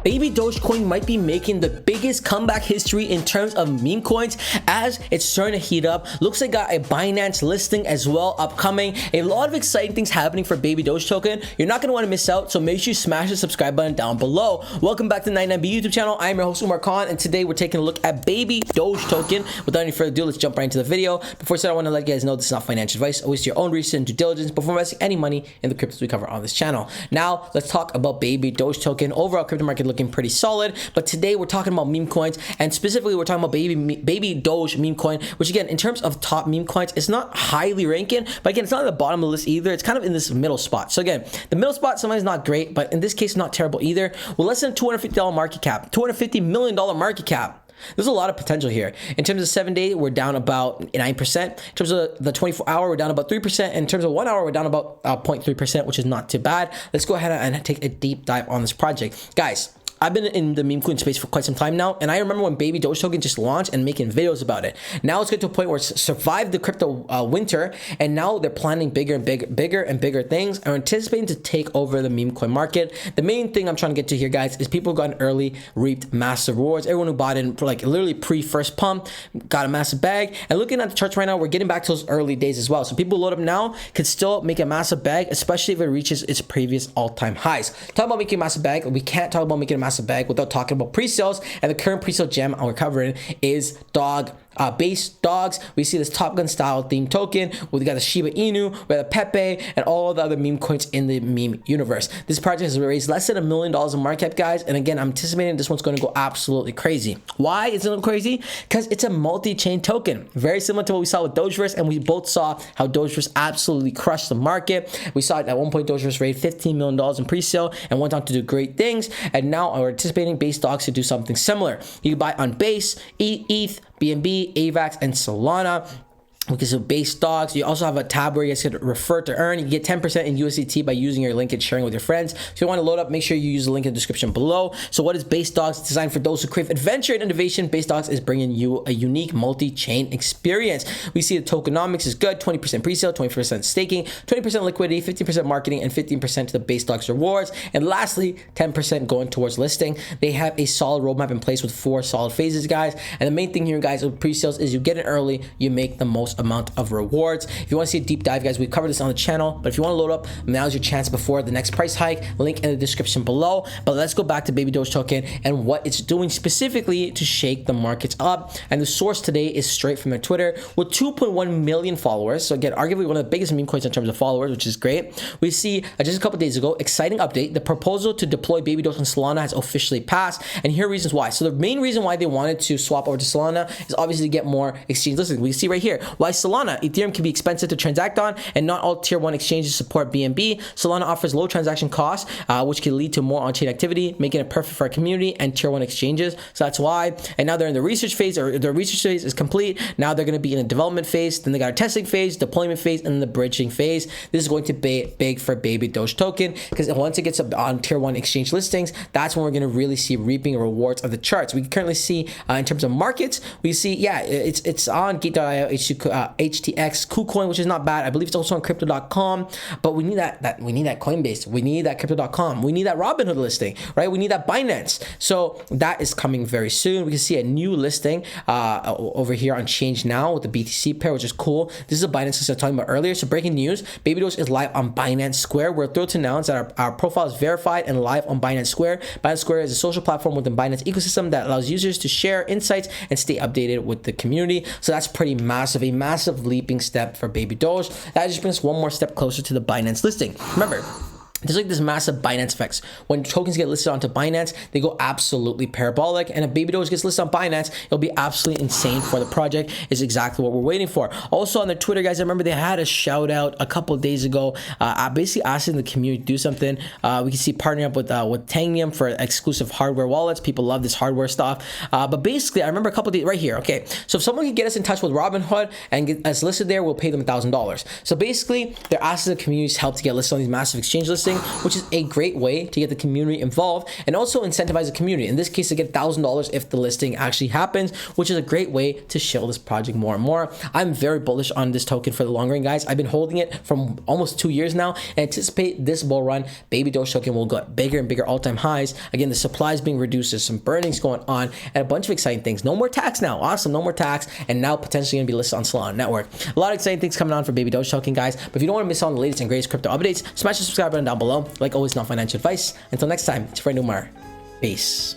Baby Dogecoin might be making the biggest comeback history in terms of meme coins as it's starting to heat up. Looks like got a Binance listing as well upcoming. A lot of exciting things happening for Baby Doge token. You're not going to want to miss out, so make sure you smash the subscribe button down below. Welcome back to the 99B YouTube channel. I'm your host Umar Khan, and today we're taking a look at Baby Doge token. Without any further ado, let's jump right into the video. Before I start, I want to let you guys know this is not financial advice. Always do your own research and due diligence before investing any money in the cryptos we cover on this channel. Now, let's talk about Baby Doge token. Overall crypto market looking pretty solid, but today we're talking about meme coins, and specifically we're talking about Baby Doge meme coin, which again, in terms of top meme coins, it's not highly ranking, but again, it's not at the bottom of the list either. It's kind of in this middle spot. So again, the middle spot sometimes not great, but in this case, not terrible either. With less than $250 market cap, $250 million market cap. There's a lot of potential here. In terms of 7-day, we're down about 9%. In terms of the 24-hour, we're down about 3%. And in terms of 1 hour, we're down about 0.3%, which is not too bad. Let's go ahead and take a deep dive on this project. Guys, I've been in the meme coin space for quite some time now, and I remember when Baby Doge token just launched and making videos about it. Now it's get to a point where it's survived the crypto winter, and now they're planning bigger and bigger things. I'm anticipating to take over the meme coin market. The main thing I'm trying to get to here, guys, is people got early, reaped massive rewards. Everyone who bought in for like literally pre-first pump got a massive bag. And looking at the charts right now, we're getting back to those early days as well. So people who load up now could still make a massive bag, especially if it reaches its previous all-time highs. Talk about making a massive bag. We can't talk about making a massive bag without talking about pre-sales, and the current pre-sale gem we're covering is base dogs. We see this Top Gun style theme token. We got the Shiba Inu, we got the Pepe, and all the other meme coins in the meme universe. This project has raised less than $1 million in market cap, guys, and again, I'm anticipating this one's going to go absolutely crazy. Why is it crazy? Because it's a multi-chain token, very similar to what we saw with Dogeverse, and we both saw how Dogeverse absolutely crushed the market. We saw it at one point. Dogeverse raised $15 million in pre-sale and went on to do great things, and now we're anticipating base dogs to do something similar. You can buy on base, ETH, BNB, AVAX, and Solana. Because of base dogs, you also have a tab where you guys could refer to earn. You get 10% in USDT by using your link and sharing with your friends. If you want to load up, make sure you use the link in the description below. So what is base dogs? It's designed for those who crave adventure and innovation. Base dogs is bringing you a unique multi-chain experience. We see the tokenomics is good, 20% pre-sale, 20% staking, 20% liquidity, 15% marketing, and 15% to the base dogs rewards. And lastly, 10% going towards listing. They have a solid roadmap in place with 4 solid phases, guys. And the main thing here, guys, with pre-sales is you get it early, you make the most amount of rewards. If you want to see a deep dive, guys, we've covered this on the channel, but if you want to load up, now's your chance before the next price hike. Link in the description below. But let's go back to Baby Doge token and what it's doing specifically to shake the markets up. And the source today is straight from their Twitter with 2.1 million followers. So again, arguably one of the biggest meme coins in terms of followers, which is great. We see just a couple days ago, exciting update. The proposal to deploy Baby Doge on Solana has officially passed, and here are reasons why. So the main reason why they wanted to swap over to Solana is obviously to get more exchange listings. We see right here why Solana, Ethereum can be expensive to transact on, and not all tier 1 exchanges support BNB. Solana offers low transaction costs, which can lead to more on-chain activity, making it perfect for our community and tier 1 exchanges. So that's why. And now they're in the research phase, or the research phase is complete. Now they're going to be in a development phase. Then they got a testing phase, deployment phase, and then the bridging phase. This is going to be big for Baby Doge token, because once it gets up on tier 1 exchange listings, that's when we're going to really see reaping rewards of the charts. We currently see in terms of markets, we see it's on Gate.io, HTX, KuCoin, which is not bad. I believe it's also on crypto.com, but we need that we need that Coinbase, we need that crypto.com, we need that Robinhood listing, right? We need that Binance. So that is coming very soon. We can see a new listing over here on Change Now with the BTC pair, which is cool. This is a Binance I was talking about earlier. So breaking news, Baby Doge is live on Binance Square. We're thrilled to announce that our profile is verified and live on Binance Square. Binance Square is a social platform within Binance ecosystem that allows users to share insights and stay updated with the community. So that's pretty massive, a massive leaping step for Baby Doge. That just brings us one more step closer to the Binance listing. Remember, there's like this massive Binance effects. When tokens get listed onto Binance, they go absolutely parabolic. And if Baby Doge gets listed on Binance, it'll be absolutely insane for the project. Is exactly what we're waiting for. Also on their Twitter, guys, I remember they had a shout out a couple of days ago, basically asking the community to do something. We can see partnering up with Tangium for exclusive hardware wallets. People love this hardware stuff. But basically, I remember a couple of days right here. Okay, so if someone can get us in touch with Robinhood and get us listed there, we'll pay them $1,000. So basically, they're asking the community's help to get listed on these massive exchange listings. listing, which is a great way to get the community involved and also incentivize the community. In this case, to get $1,000 if the listing actually happens, which is a great way to shill this project more and more. I'm very bullish on this token for the long run, guys. I've been holding it from almost 2 years now and anticipate this bull run. Babydoge token will go bigger and bigger all-time highs. Again, the supply is being reduced. There's some burnings going on and a bunch of exciting things. No more tax now. Awesome. No more tax. And now potentially going to be listed on Solana network. A lot of exciting things coming on for Babydoge token, guys. But if you don't want to miss out on the latest and greatest crypto updates, smash the subscribe button down below. Like always, not financial advice. Until next time, it's your friend Umar. Peace.